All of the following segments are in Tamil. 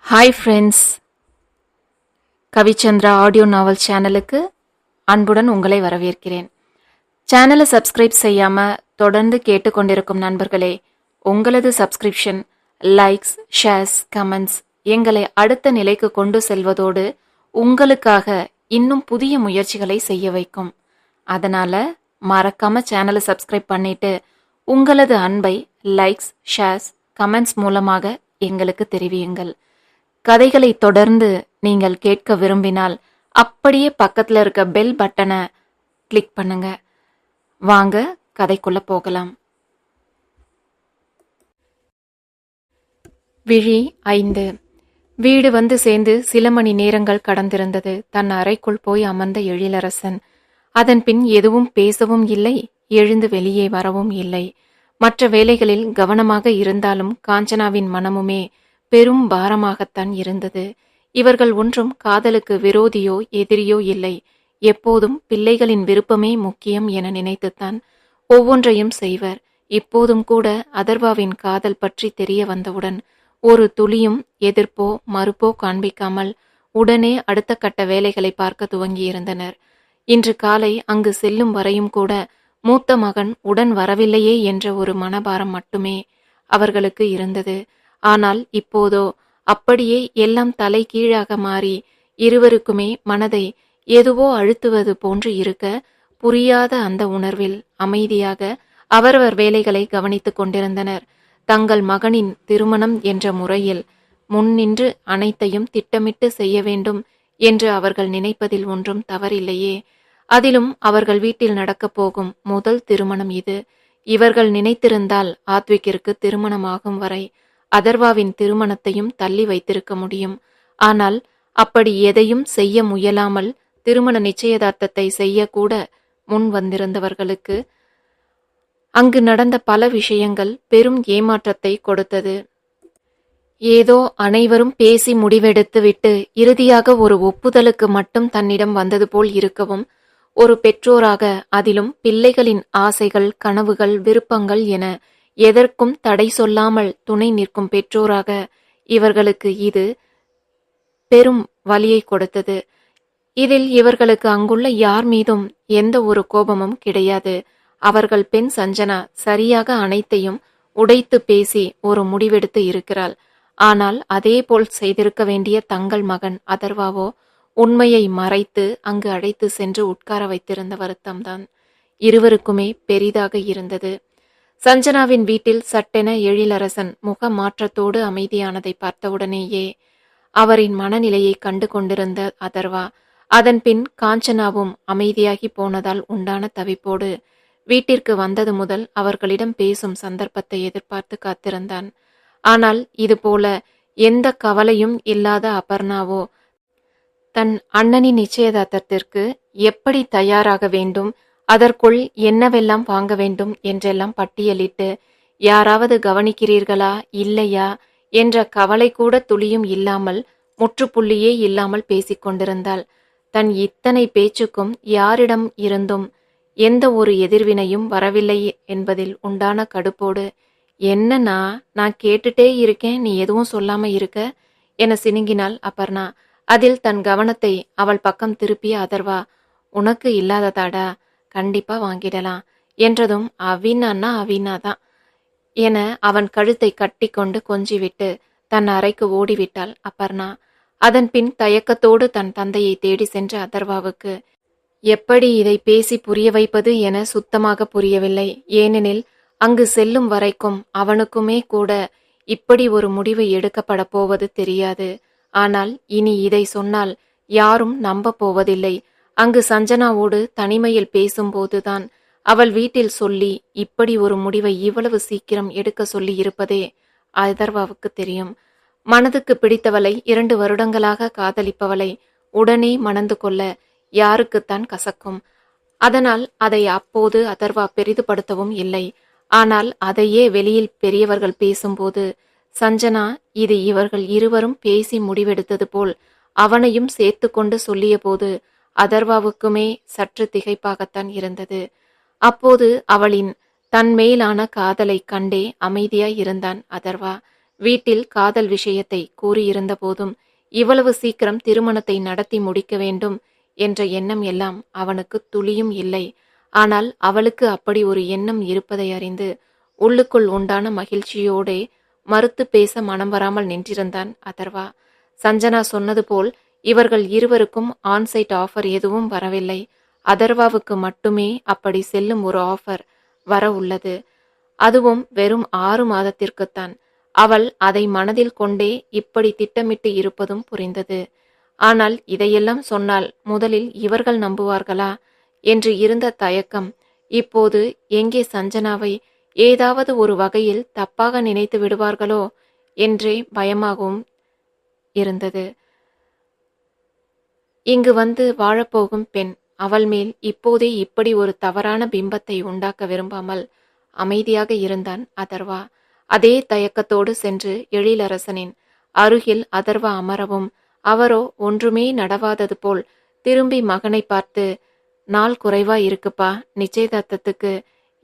ஹாய் ஃப்ரெண்ட்ஸ், கவிச்சந்திரா ஆடியோ நாவல் சேனலுக்கு அன்புடன் உங்களை வரவேற்கிறேன். சேனலை சப்ஸ்கிரைப் செய்யாம தொடர்ந்து கேட்டுக்கொண்டிருக்கும் நண்பர்களே, உங்களது சப்ஸ்கிரிப்ஷன், லைக்ஸ், ஷேர்ஸ், கமெண்ட்ஸ் எங்களை அடுத்த நிலைக்கு கொண்டு செல்வதோடு உங்களுக்காக இன்னும் புதிய முயற்சிகளை செய்ய வைக்கும். அதனால மறக்காம சேனலை சப்ஸ்கிரைப் பண்ணிட்டு உங்களது அன்பை லைக்ஸ், ஷேர்ஸ், கமெண்ட்ஸ் மூலமாக எங்களுக்கு தெரிவியுங்கள். கதைகளை தொடர்ந்து நீங்கள் கேட்க விரும்பினால் அப்படியே பக்கத்துல இருக்க பெல் பட்டனை கிளிக் பண்ணுங்க. வாங்க கதைக்குள்ள போகலாம். விழி 5. வீடு வந்து சேர்ந்து சில மணி நேரங்கள் கடந்திருந்தது. தன் அறைக்குள் போய் அமர்ந்த எழிலரசன் அதன் பின் எதுவும் பேசவும் இல்லை, எழுந்து வெளியே வரவும் இல்லை. மற்ற வேலைகளில் கவனமாக இருந்தாலும் காஞ்சனாவின் மனமுமே பெரும் பாரமாகத்தான் இருந்தது. இவர்கள் ஒன்றும் காதலுக்கு விரோதியோ எதிரியோ இல்லை. எப்போதும் பிள்ளைகளின் விருப்பமே முக்கியம் என நினைத்துத்தான் ஒவ்வொன்றையும் செய்வர். இப்போதும் கூட அதர்வாவின் காதல் பற்றி தெரிய வந்தவுடன் ஒரு துளியும் எதிர்ப்போ மறுப்போ காண்பிக்காமல் உடனே அடுத்த கட்ட வேலைகளை பார்க்க துவங்கியிருந்தனர். இன்று காலை அங்கு செல்லும் வரையும் கூட மூத்த மகன் உடன் வரவில்லையே என்ற ஒரு மனபாரம் மட்டுமே அவர்களுக்கு இருந்தது. ஆனால் இப்போதோ அப்படியே எல்லாம் தலை கீழாக மாறி இருவருக்குமே மனதை எதுவோ அழுத்துவது போன்று இருக்க, புரியாத அந்த உணர்வில் அமைதியாக அவரவர் வேலைகளை கவனித்துக் கொண்டிருந்தனர். தங்கள் மகனின் திருமணம் என்ற முறையில் முன்னின்று அனைத்தையும் திட்டமிட்டு செய்ய வேண்டும் என்று அவர்கள் நினைப்பதில் ஒன்றும் தவறில்லையே. அதிலும் அவர்கள் வீட்டில் நடக்கப் போகும் முதல் திருமணம் இது. இவர்கள் நினைத்திருந்தால் ஆத்விக்கிற்கு திருமணமாகும் வரை அதர்வாவின் திருமணத்தையும் தள்ளி வைத்திருக்க முடியும். ஆனால் அப்படி எதையும் செய்ய முயலாமல் திருமண நிச்சயதார்த்தத்தை செய்யக்கூட முன் வந்திருந்தவர்களுக்கு அங்கு நடந்த பல விஷயங்கள் பெரும் ஏமாற்றத்தை கொடுத்தது. ஏதோ அனைவரும் பேசி முடிவெடுத்து விட்டு இறுதியாக ஒரு ஒப்புதலுக்கு மட்டும் தன்னிடம் வந்தது போல் இருக்கவும், ஒரு பெற்றோராக, அதிலும் பிள்ளைகளின் ஆசைகள், கனவுகள், விருப்பங்கள் என எதற்கும் தடை சொல்லாமல் துணை நிற்கும் பெற்றோராக இவர்களுக்கு இது பெரும் வலியை கொடுத்தது. இதில் இவர்களுக்கு அங்குள்ள யார் மீதும் எந்த ஒரு கோபமும் கிடையாது. அவர்கள் பெண் சஞ்சனா சரியாக அனைத்தையும் உடைத்து பேசி ஒரு முடிவெடுத்து இருக்கிறாள். ஆனால் அதே போல் செய்திருக்க வேண்டிய தங்கள் மகன் அதர்வாவோ உண்மையை மறைத்து அங்கு அழைத்து சென்று உட்கார வைத்திருந்த வருத்தம்தான் இருவருக்குமே பெரிதாக இருந்தது. சஞ்சனாவின் வீட்டில் சட்டென எழிலரசன் முக மாற்றத்தோடு அமைதியானதை பார்த்தவுடனேயே அவரின் மனநிலையை கண்டு கொண்டிருந்த அதர்வா, அதன் பின் காஞ்சனாவும் அமைதியாகி போனதால் உண்டான தவிப்போடு வீட்டிற்கு வந்தது முதல் அவர்களிடம் பேசும் சந்தர்ப்பத்தை எதிர்பார்த்து காத்திருந்தான். ஆனால் இதுபோல எந்த கவலையும் இல்லாத அபர்ணாவோ தன் அண்ணனின் நிச்சயதார்த்தத்திற்கு எப்படி தயாராக வேண்டும், அதற்குள் என்னவெல்லாம் வாங்க வேண்டும் என்றெல்லாம் பட்டியலிட்டு யாராவது கவனிக்கிறீர்களா இல்லையா என்ற கவலை கூட துளியும் இல்லாமல், முற்றுப்புள்ளியே இல்லாமல் பேசிக்கொண்டிருந்தாள். தன் இத்தனை பேச்சுக்கும் யாரிடம் இருந்தும் எந்த ஒரு எதிர்வினையும் வரவில்லை என்பதில் உண்டான கடுப்போடு, என்னன்னா நான் கேட்டுட்டே இருக்கேன், நீ எதுவும் சொல்லாம இருக்க என சினுங்கினாள் அபர்ணா. அதில் தன் கவனத்தை அவள் பக்கம் திருப்பிய அதர்வா, உனக்கு இல்லாததாடா, கண்டிப்பா வாங்கிடலாம் என்றதும் அவினான்னா அவினாதான் என அவன் கழுத்தை கட்டி கொண்டு கொஞ்சிவிட்டு தன் அறைக்கு ஓடிவிட்டாள் அபர்ணா. அதன் பின் தயக்கத்தோடு தன் தந்தையை தேடி சென்ற அதர்வாவுக்கு எப்படி இதை பேசி புரிய வைப்பது என சுத்தமாக புரியவில்லை. ஏனெனில் அங்கு செல்லும் வரைக்கும் அவனுக்குமே கூட இப்படி ஒரு முடிவு எடுக்கப்பட போவது தெரியாது. ஆனால் இனி இதை சொன்னால் யாரும் நம்ப போவதில்லை. அங்கு சஞ்சனாவோடு தனிமையில் பேசும்போதுதான் அவள் வீட்டில் சொல்லி இப்படி ஒரு முடிவை இவ்வளவு சீக்கிரம் எடுக்க சொல்லி இருப்பதே அதர்வாவுக்கு தெரியும். மனதுக்கு பிடித்தவளை 2 வருடங்களாக காதலிப்பவளை உடனே மணந்து கொள்ள யாருக்குத்தான் கசக்கும். அதனால் அதை அப்போது அதர்வா பெரிதுபடுத்தவும் இல்லை. ஆனால் அதையே வெளியில் பெரியவர்கள் பேசும்போது சஞ்சனா இது இவர்கள் இருவரும் பேசி முடிவெடுத்தது போல் அவனையும் சேர்த்து கொண்டு சொல்லிய போது அதர்வாவுக்குமே சற்று திகைப்பாகத்தான் இருந்தது. அப்போது அவளின் தன் மேலான காதலை கண்டே அமைதியாய் இருந்தான் அதர்வா. வீட்டில் காதல் விஷயத்தை கூறியிருந்த போதும் இவ்வளவு சீக்கிரம் திருமணத்தை நடத்தி முடிக்க வேண்டும் என்ற எண்ணம் எல்லாம் அவனுக்கு துளியும் இல்லை. ஆனால் அவளுக்கு அப்படி ஒரு எண்ணம் இருப்பதை அறிந்து உள்ளுக்குள் உண்டான மகிழ்ச்சியோடே மறுத்து பேச மனம் வராமல் நின்றிருந்தான் அதர்வா. சஞ்சனா சொன்னது போல் இவர்கள் இருவருக்கும் ஆன்சைட் ஆஃபர் எதுவும் வரவில்லை. அதர்வாவுக்கு மட்டுமே அப்படி செல்லும் ஒரு ஆஃபர் வர உள்ளது. அதுவும் வெறும் 6 மாதத்திற்குத்தான். அவள் அதை மனதில் கொண்டே இப்படி திட்டமிட்டு இருப்பதும் புரிந்தது. ஆனால் இதையெல்லாம் சொன்னால் முதலில் இவர்கள் நம்புவார்களா என்று இருந்த தயக்கம் இப்போது எங்கே சஞ்சனாவை ஏதாவது ஒரு வகையில் தப்பாக நினைத்து விடுவார்களோ என்றே பயமாகவும் இருந்தது. இங்கு வந்து வாழப்போகும் பெண், அவள் மேல் இப்போதே இப்படி ஒரு தவறான பிம்பத்தை உண்டாக்க விரும்பாமல் அமைதியாக இருந்தான் அதர்வா. அதே தயக்கத்தோடு சென்று எழிலரசனின் அருகில் அதர்வா அமரவும் அவரோ ஒன்றுமே நடவாதது போல் திரும்பி மகனை பார்த்து, நாள் குறைவா இருக்குப்பா, நிச்சயதார்த்தத்துக்கு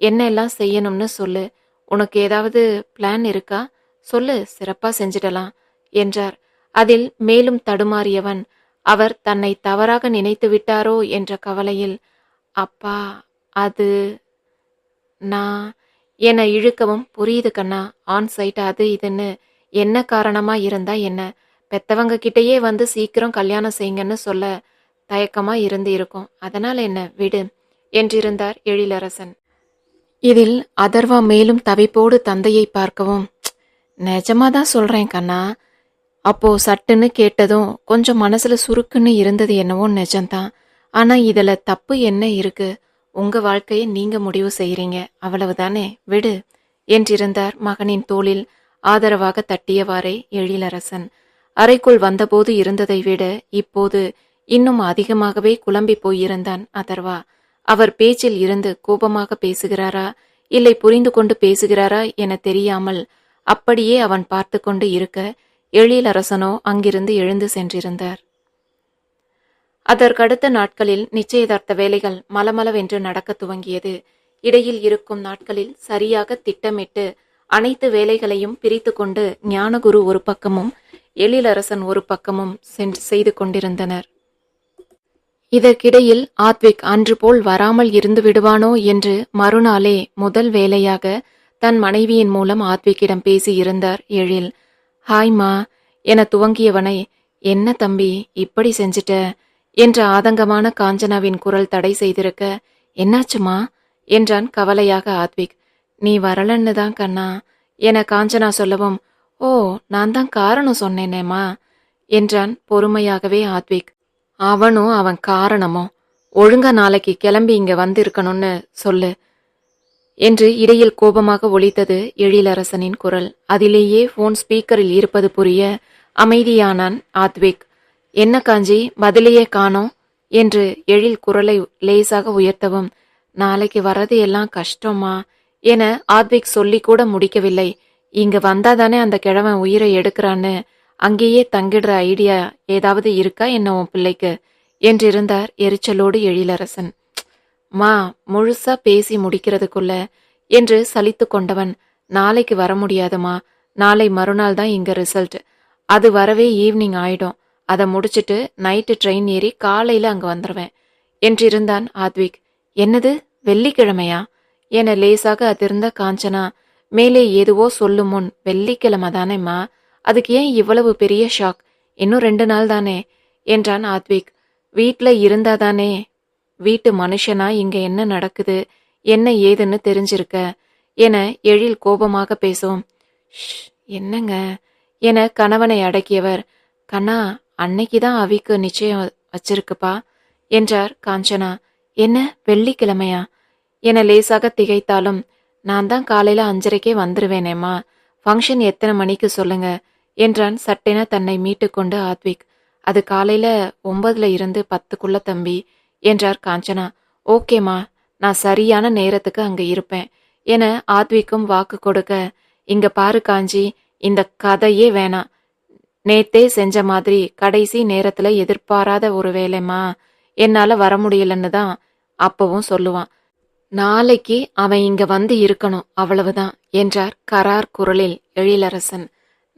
என்ன எல்லாம் செய்யணும்னு சொல்லு. உனக்கு ஏதாவது பிளான் இருக்கா? சொல்லு, சிறப்பா செஞ்சிடலாம் என்றார். அதில் மேலும் தடுமாறியவன் அவர் தன்னை தவறாக நினைத்து விட்டாரோ என்ற கவலையில், அப்பா அது நான் என இழுக்கவும், புரியுது கண்ணா, ஆன்சைட் அது இதுன்னு என்ன காரணமா இருந்தா என்ன, பெத்தவங்க கிட்டேயே வந்து சீக்கிரம் கல்யாணம் செய்யுங்கன்னு சொல்ல தயக்கமா இருந்து இருக்கும், அதனால என்ன, விடு என்றிருந்தார் எழிலரசன். இதில் அதர்வா மேலும் தவிப்போடு தந்தையை பார்க்கவும், நிஜமாதான் சொல்றேன் கண்ணா. அப்போ சட்டுன்னு கேட்டதும் கொஞ்சம் மனசுல சுருக்குன்னு இருந்தது என்னவோ நிஜம்தான். ஆனா இதுல தப்பு என்ன இருக்கு? உங்க வாழ்க்கையை நீங்க முடிவு செய்யறீங்க, அவ்வளவுதானே, விடு என்றிருந்தார் மகனின் தோளில் ஆதரவாக தட்டியவாறே எழிலரசன். அறைக்குள் வந்தபோது இருந்ததை விட இப்போது இன்னும் அதிகமாகவே குழம்பி போயிருந்தான் அதர்வா. அவர் பேச்சில் இருந்து கோபமாக பேசுகிறாரா இல்லை புரிந்து கொண்டு பேசுகிறாரா என தெரியாமல் அப்படியே அவன் பார்த்து கொண்டு இருக்க, எழிலரசனோ அங்கிருந்து எழுந்து சென்றிருந்தார். அதற்கடுத்த நாட்களில் நிச்சயதார்த்த வேலைகள் மலமளவென்று நடக்க துவங்கியது. இடையில் இருக்கும் நாட்களில் சரியாக திட்டமிட்டு அனைத்து வேலைகளையும் பிரித்து கொண்டு ஞானகுரு ஒரு பக்கமும் எழிலரசன் ஒரு பக்கமும் செய்து கொண்டிருந்தனர். இதற்கிடையில் ஆத்விக் அன்று போல் வராமல் இருந்து விடுவானோ என்று மறுநாளே முதல் வேலையாக தன் மனைவியின் மூலம் ஆத்விக்கிடம் பேசியிருந்தார் எழில். ஹாய்மா என துவங்கியவனை, என்ன தம்பி இப்படி செஞ்சிட்ட என்ற ஆதங்கமான காஞ்சனாவின் குரல் தடை செய்திருக்க, என்னாச்சுமா என்றான் கவலையாக ஆத்விக். நீ வரலன்னு தான் கண்ணா என காஞ்சனா சொல்லவும், ஓ நான் தான் காரணம் சொன்னேனேம்மா என்றான் பொறுமையாகவே ஆத்விக். அவனும் அவன் காரணமோ, ஒழுங்கா நாளைக்கு கிளம்பி இங்க வந்து இருக்கணும்னு சொல்லு என்று இடையில் கோபமாக ஒலித்தது எழிலரசனின் குரல். அதிலேயே போன் ஸ்பீக்கரில் இருப்பது புரிய அமைதியானான் ஆத்விக். என்ன காஞ்சி, பதிலையே காணோம் என்று எழில் குரலை லேசாக உயர்த்தவும், நாளைக்கு வரது எல்லாம் கஷ்டமா என ஆத்விக் சொல்லி கூட முடிக்கவில்லை. இங்க வந்தாதானே அந்த கிழவன் உயிரை எடுக்கிறான்னு அங்கேயே தங்கிடுற ஐடியா ஏதாவது இருக்கா என்ன உன் பிள்ளைக்கு என்றிருந்தார் எரிச்சலோடு எழிலரசன். மா முழுசா பேசி முடிக்கிறதுக்குள்ள என்று சலித்து கொண்டவன், நாளைக்கு வர முடியாதுமா, நாளை மறுநாள் தான் இங்க ரிசல்ட், அது வரவே ஈவினிங் ஆயிடும், அதை முடிச்சிட்டு நைட்டு ட்ரெயின் ஏறி காலையில அங்க வந்துடுவேன் என்றிருந்தான் ஆத்விக். என்னது, வெள்ளிக்கிழமையா என லேசாக அதிர்ந்த காஞ்சனா மேலே எதுவோ சொல்லும் முன், வெள்ளிக்கிழமை தானேம்மா, அதுக்கு ஏன் இவ்வளவு பெரிய ஷாக், இன்னும் 2 நாள் தானே என்றான் ஆத்விக். வீட்ல இருந்தாதானே வீட்டு மனுஷனா இங்க என்ன நடக்குது என்ன ஏதுன்னு தெரிஞ்சிருக்க என எழில் கோபமாக பேசும். என்னங்க என கணவனை அடக்கியவர், கண்ணா அன்னைக்குதான் அவிக்கு நிச்சயம் வச்சிருக்குப்பா என்றார் காஞ்சனா. என்ன வெள்ளிக்கிழமையா என லேசாக திகைத்தாலும், நான் தான் காலையில 5:30க்கே வந்துருவேனேம்மா, ஃபங்க்ஷன் எத்தனை மணிக்கு சொல்லுங்க என்றான் சட்டென தன்னை மீட்டு கொண்டு ஆத்விக். அது காலையில 9ல இருந்து 10க்குள்ள தம்பி என்றார் காஞ்சனா. ஓகேம்மா, நான் சரியான நேரத்துக்கு அங்க இருப்பேன் என ஆத்விக்கும் வாக்கு கொடுக்க, இங்க பாரு காஞ்சி, இந்த கதையே வேணாம், நேத்தே செஞ்ச மாதிரி கடைசி நேரத்துல எதிர்பாராத ஒரு வேலைமா, என்னால வர முடியலன்னு தான் அப்பவும் சொல்லுவான், நாளைக்கு அவன் இங்க வந்து இருக்கணும், அவ்வளவுதான் என்றார் கரார் குரலில் எழிலரசன்.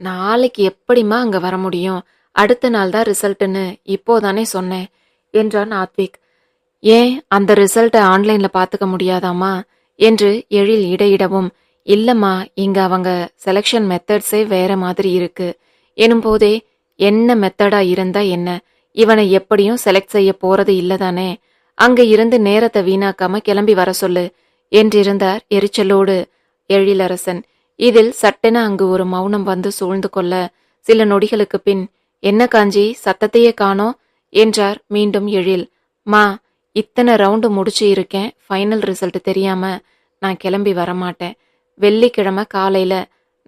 நாளைக்கு எப்படிம்மா அங்க வர முடியும்? அடுத்த நாள் தான் ரிசல்ட்னு இப்போதானே சொன்னேன் என்றான் ஆத்விக். ஏன் அந்த ரிசல்ட்டை ஆன்லைன்ல பார்த்துக்க முடியாதாமா என்று எழில் இடையிடவும், இல்லம்மா இங்க அவங்க செலெக்ஷன் மெத்தட்ஸே வேற மாதிரி இருக்கு எனும் போதே, என்ன மெத்தடா இருந்தா என்ன, இவனை எப்படியும் செலக்ட் செய்ய போறது இல்லதானே, அங்க இருந்து நேரத்தை வீணாக்காம கிளம்பி வர சொல்லு என்றிருந்தார் எரிச்சலோடு எழிலரசன். இதில் சட்டென அங்கு ஒரு மௌனம் வந்து சூழ்ந்து கொள்ள, சில நொடிகளுக்கு பின், என்ன காஞ்சி சத்தத்தையே காணோம் என்றார் மீண்டும் எழில். மா, இத்தனை ரவுண்டு முடிச்சு இருக்கேன், ஃபைனல் ரிசல்ட் தெரியாம நான் கிளம்பி வரமாட்டேன். வெள்ளிக்கிழமை காலையில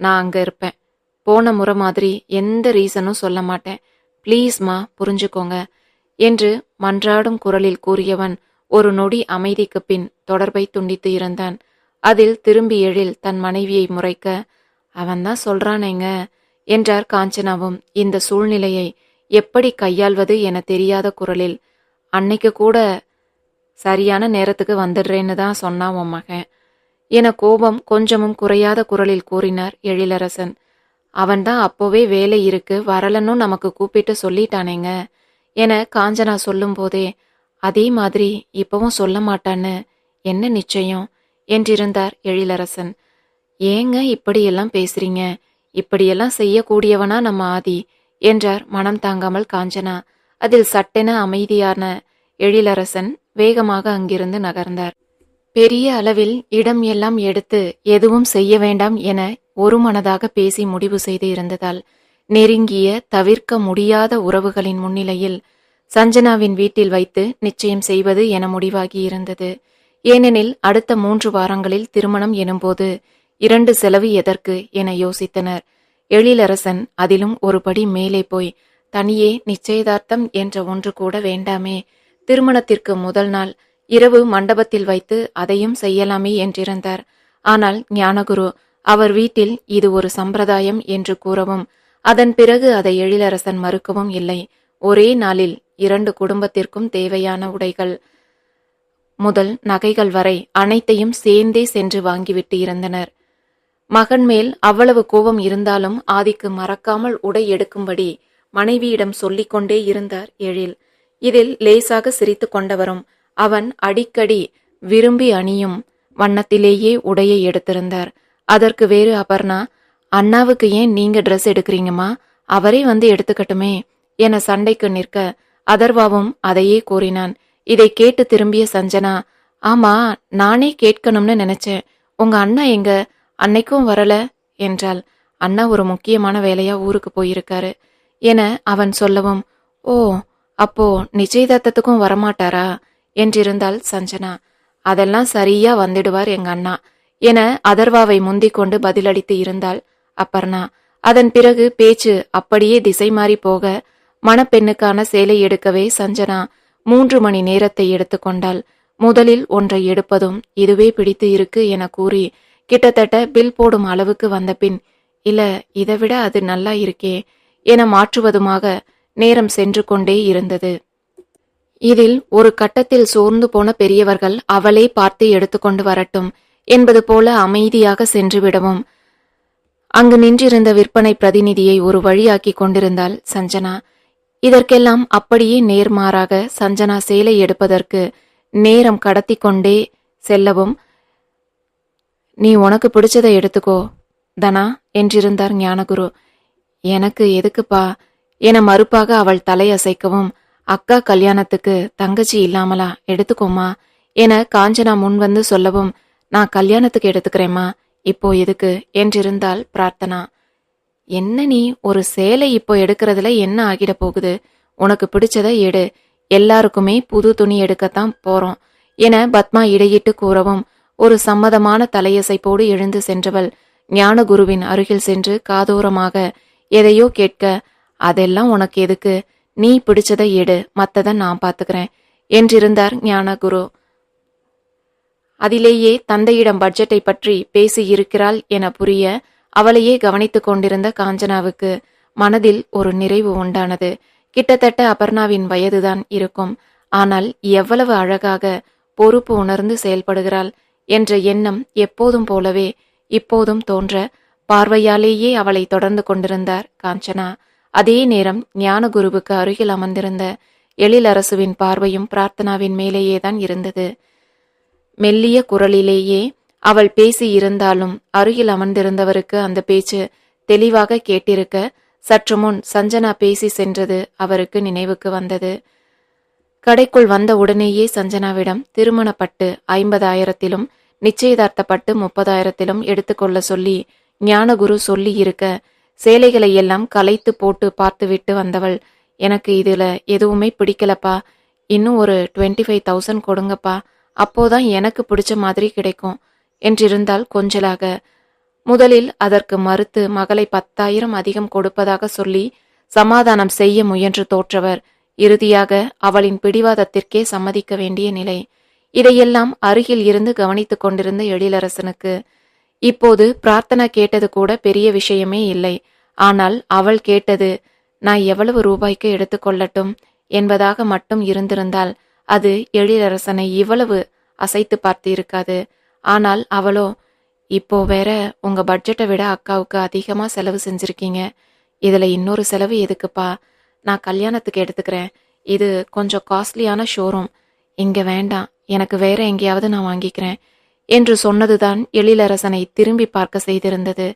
நான் அங்க இருப்பேன். போன முறை மாதிரி எந்த ரீசனும் சொல்ல மாட்டேன். ப்ளீஸ்மா புரிஞ்சுக்கோங்க என்று மன்றாடும் குரலில் கூறியவன் ஒரு நொடி அமைதிக்கு பின் தொடர்பை துண்டித்து இருந்தான். அதில் திரும்பி எழில் தன் மனைவியை முறைக்க, அவன்தான் சொல்றானேங்க என்றார் காஞ்சனாவும் இந்த சூழ்நிலையை எப்படி கையாள்வது என தெரியாத குரலில். அன்னைக்கு கூட சரியான நேரத்துக்கு வந்துடுறேன்னு தான் சொன்னான் உன் மகன் என கோபம் கொஞ்சமும் குறையாத குரலில் கூறினார் எழிலரசன். அவன்தான் அப்போவே வேலை இருக்கு வரலன்னு நமக்கு கூப்பிட்டு சொல்லிட்டானேங்க என காஞ்சனா சொல்லும் போதே, அதே மாதிரி இப்பவும் சொல்ல மாட்டான்னு என்ன நிச்சயம் என்றிருந்தார் எழிலரசன். ஏங்க இப்படியெல்லாம் பேசுறீங்க, இப்படியெல்லாம் செய்யக்கூடியவனா நம்ம ஆதி என்றார் மனம் தாங்காமல் காஞ்சனா. அதில் சட்டென அமைதியான எழிலரசன் வேகமாக அங்கிருந்து நகர்ந்தார். பெரிய அளவில் இடம் எல்லாம் எடுத்து எதுவும் செய்ய வேண்டாம் என ஒரு மனதாக பேசி முடிவு செய்து இருந்ததால் நெருங்கிய தவிர்க்க முடியாத உறவுகளின் முன்னிலையில் சஞ்சனாவின் வீட்டில் வைத்து நிச்சயம் செய்வது என முடிவாகி இருந்தது. ஏனெனில் அடுத்த 3 வாரங்களில் திருமணம் எனும்போது 2 செலவு எதற்கு என யோசித்தனர். எழிலரசன் அதிலும் ஒரு படி மேலே போய், தனியே நிச்சயதார்த்தம் என்ற ஒன்று கூட வேண்டாமே, திருமணத்திற்கு முதல் நாள் இரவு மண்டபத்தில் வைத்து அதையும் செய்யலாமே என்றிருந்தார். ஆனால் ஞானகுரு அவர் வீட்டில் இது ஒரு சம்பிரதாயம் என்று கூறவும், அதன் பிறகு அதை எழிலரசன் மறுக்கவும் இல்லை. ஒரே நாளில் 2 குடும்பத்திற்கும் தேவையான உடைகள் முதல் நகைகள் வரை அனைத்தையும் சேர்ந்தே சென்று வாங்கிவிட்டு இருந்தனர். மகன் மேல் அவ்வளவு கோபம் இருந்தாலும் ஆதிக்கு மறக்காமல் உடை எடுக்கும்படி மனைவியிடம் சொல்லிக்கொண்டே இருந்தார் எழில். இதில் லேசாக சிரித்து கொண்டவரும் அவன் அடிக்கடி விரும்பி அணியும் வண்ணத்திலேயே உடையை எடுத்திருந்தார். அதற்கு வேறு அபர்ணா, அண்ணாவுக்கு ஏன் நீங்க ட்ரெஸ் எடுக்கிறீங்கம்மா, அவரே வந்து எடுத்துக்கட்டுமே என சண்டைக்கு நிற்க அதர்வாவும் அதையே கூறினான். இதை கேட்டு திரும்பிய சஞ்சனா, ஆமா நானே கேட்கணும்னு நினைச்சேன், உங்க அண்ணா எங்க, அன்னைக்கும் வரல என்றாள். அண்ணா ஒரு முக்கியமான வேலையா ஊருக்கு போயிருக்காரு என அவன் சொல்லவும், ஓ அப்போ நிச்சயதார்த்தத்துக்கும் வரமாட்டாரா என்றிருந்தாள் சஞ்சனா. அதெல்லாம் சரியா வந்துடுவார் எங்க அண்ணா என அதர்வாவை முந்திக் கொண்டு பதிலளித்து இருந்தாள் அபர்ணா. அதன் பிறகு பேச்சு அப்படியே திசை மாறி போக மணப்பெண்ணுக்கான சேலை எடுக்கவே சஞ்சனா 3 மணி நேரத்தை எடுத்துக்கொண்டாள். முதலில் ஒன்றை எடுப்பதும் இதுவே பிடித்து இருக்கு என கூறி கிட்டத்தட்ட பில் போடும் அளவுக்கு வந்த பின், இல்ல இதை விட அது நல்லா இருக்கே என மாற்றுவதுமாக நேரம் சென்று கொண்டே இருந்தது. இதில் ஒரு கட்டத்தில் சோர்ந்து போன பெரியவர்கள் அவளே பார்த்து எடுத்துக்கொண்டு வரட்டும் என்பது போல அமைதியாக சென்று விடவும் அங்கு நின்றிருந்த விற்பனை பிரதிநிதியை ஒரு வழியாக்கி கொண்டிருந்தாள் சஞ்சனா. இதற்கெல்லாம் அப்படியே நேர்மாறாக சஞ்சனா சேலை எடுப்பதற்கு நேரம் கடத்தி கொண்டே செல்லவும், நீ உனக்கு பிடிச்சதை எடுத்துக்கோ தனா என்றிருந்தார் ஞானகுரு. எனக்கு எதுக்குப்பா என மறுப்பாக அவள் தலையசைக்கவும், அக்கா கல்யாணத்துக்கு தங்கச்சி இல்லாமலா, எடுத்துக்கோமா என காஞ்சனா முன்வந்து சொல்லவும், நான் கல்யாணத்துக்கு எடுத்துக்கிறேம்மா, இப்போ எதுக்கு என்றிருந்தாள் பிரார்த்தனா. என்ன நீ ஒரு சேலை இப்போ எடுக்கிறதுல என்ன ஆகிட போகுது, உனக்கு பிடிச்சதை எடு, எல்லாருக்குமே புது துணி எடுக்கத்தான் போறோம் என பத்மா இடையிட்டு கூறவும், ஒரு சம்மதமான தலையசைப்போடு எழுந்து சென்றவள் ஞானகுருவின் அருகில் சென்று காதோரமாக எதையோ கேட்க, அதெல்லாம் உனக்கு எதுக்கு, நீ பிடிச்சதை எடு, மத்ததை நான் பாத்துக்கிறேன் என்றிருந்தார் ஞானகுரு. அதிலேயே தந்தையிடம் பட்ஜெட்டை பற்றி பேசியிருக்கிறாள் என புரிய அவளையே கவனித்துக் கொண்டிருந்த காஞ்சனாவுக்கு மனதில் ஒரு நிறைவு உண்டானது. கிட்டத்தட்ட அபர்ணாவின் வயதுதான் இருக்கும், ஆனால் எவ்வளவு அழகாக பொறுப்பு உணர்ந்து செயல்படுகிறாள் என்ற எண்ணம் எப்போதும் போலவே இப்போதும் தோன்ற பார்வையாலேயே அவளை தொடர்ந்து கொண்டிருந்தார் காஞ்சனா. அதே நேரம் ஞானகுருவுக்கு அருகில் அமர்ந்திருந்த எழிலரசுவின் பார்வையும் பிரார்த்தனாவின் மேலேயேதான் இருந்தது. மெல்லிய குரலிலேயே அவள் பேசி இருந்தாலும் அருகில் அமர்ந்திருந்தவருக்கு அந்த பேச்சு தெளிவாக கேட்டிருக்க, சற்று முன் சஞ்சனா பேசி சென்றது அவருக்கு நினைவுக்கு வந்தது. கடைக்குள் வந்த உடனேயே சஞ்சனாவிடம் திருமணப்பட்டு 50,000 நிச்சயதார்த்தப்பட்டு 30,000 எடுத்துக்கொள்ள சொல்லி ஞானகுரு சொல்லி இருக்க, சேலைகளை எல்லாம் கலைத்து போட்டு பார்த்துவிட்டு வந்தவள், எனக்கு இதுல எதுவுமே பிடிக்கலப்பா, இன்னும் ஒரு 25,000 கொடுங்கப்பா, அப்போதான் எனக்கு பிடிச்ச மாதிரி கிடைக்கும் என்றிருந்தால் கொஞ்சலாக. முதலில் அதற்கு மறுத்து மகளை 10,000 அதிகம் கொடுப்பதாக சொல்லி சமாதானம் செய்ய முயன்று தோற்றவர் இறுதியாக அவளின் பிடிவாதத்திற்கே சம்மதிக்க வேண்டிய நிலை. இதையெல்லாம் அருகில் இருந்து கவனித்துக் கொண்டிருந்த எழிலரசனுக்கு இப்போது பிரார்த்தனா கேட்டது கூட பெரிய விஷயமே இல்லை. ஆனால் அவள் கேட்டது, நான் எவ்வளவு ரூபாய்க்கு எடுத்துக்கொள்ளட்டும் என்பதாக மட்டும் இருந்திருந்தால் அது எழிலரசனை இவ்வளவு அசைத்து பார்த்து இருக்காது. ஆனால் அவளோ, இப்போ வேற உங்க பட்ஜெட்டை விட அக்காவுக்கு அதிகமா செலவு செஞ்சிருக்கீங்க, இதுல இன்னொரு செலவு எதுக்குப்பா, நான் கல்யாணத்துக்கு எடுத்துக்கிறேன், இது கொஞ்சம் காஸ்ட்லியான ஷோரூம், இங்க வேண்டாம், எனக்கு வேற எங்கேயாவது நான் வாங்கிக்கிறேன் என்று சொன்னதுதான் எழிலரசனை திரும்பி பார்க்க செய்திருந்தது.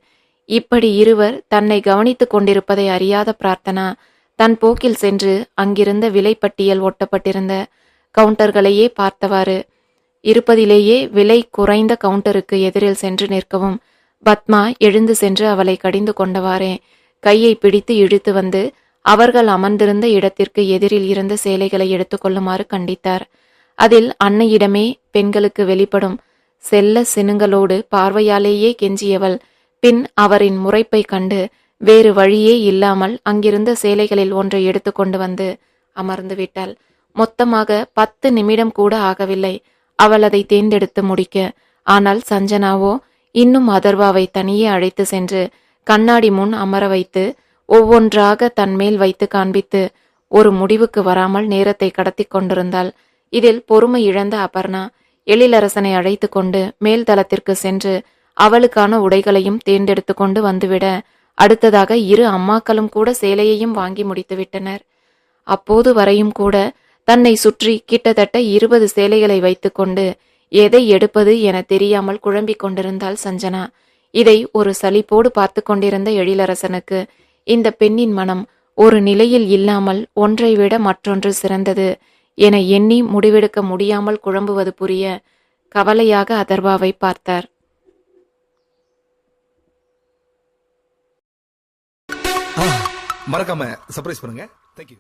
இப்படி இருவர் தன்னை கவனித்துக் கொண்டிருப்பதை அறியாத பிரார்த்தனா தன் போக்கில் சென்று அங்கிருந்த விலைப்பட்டியல் ஒட்டப்பட்டிருந்த கவுண்டர்களையே பார்த்தவாறு இருப்பதிலேயே விலை குறைந்த கவுண்டருக்கு எதிரில் சென்று நிற்கவும், பத்மா எழுந்து சென்று அவளை கடிந்து கொண்டவாறே கையை பிடித்து இழுத்து வந்து அவர்கள் அமர்ந்திருந்த இடத்திற்கு எதிரில் இருந்த சேலைகளை எடுத்துக்கொள்ளுமாறு கண்டித்தார். அதில் அன்னையிடமே பெண்களுக்கு வெளிப்படும் செல்ல சினுங்களோடு பார்வையாலேயே கெஞ்சியவள் பின் அவரின் முறைப்பை கண்டு வேறு வழியே இல்லாமல் அங்கிருந்த சேலைகளில் ஒன்றை எடுத்துக்கொண்டு வந்து அமர்ந்து விட்டாள். மொத்தமாக 10 நிமிடம் கூட ஆகவில்லை அவள் அதை தேர்ந்தெடுத்து முடிக்க. ஆனால் சஞ்சனாவோ இன்னும் அதர்வாவை தனியே அழைத்து சென்று கண்ணாடி முன் அமர வைத்து ஒவ்வொன்றாக தன்மேல் வைத்து காண்பித்து ஒரு முடிவுக்கு வராமல் நேரத்தை கடத்தி கொண்டிருந்தாள். இதில் பொறுமை இழந்த அபர்ணா எழிலரசனை அழைத்து கொண்டு மேல் தளத்திற்கு சென்று அவளுக்கான உடைகளையும் தேர்ந்தெடுத்து கொண்டு வந்துவிட, அடுத்ததாக 2 அம்மாக்களும் கூட சேலையையும் வாங்கி முடித்து விட்டனர். அப்போது வரையும் கூட தன்னை சுற்றி கிட்டத்தட்ட 20 சேலைகளை வைத்துக்கொண்டு எதை எடுப்பது என தெரியாமல் குழம்பிக் கொண்டிருந்தாள் சஞ்சனா. இதை ஒரு சலிப்போடு பார்த்து கொண்டிருந்த எழிலரசனுக்கு இந்த பெண்ணின் மனம் ஒரு நிலையில் இல்லாமல் ஒன்றை விட மற்றொன்று சிறந்தது என எண்ணி முடிவெடுக்க முடியாமல் குழம்புவது புரிய கவலையாக அதர்வாவை பார்த்தார். மறக்காம சர்ப்ரைஸ் பண்ணுங்க. தேங்க்யூ.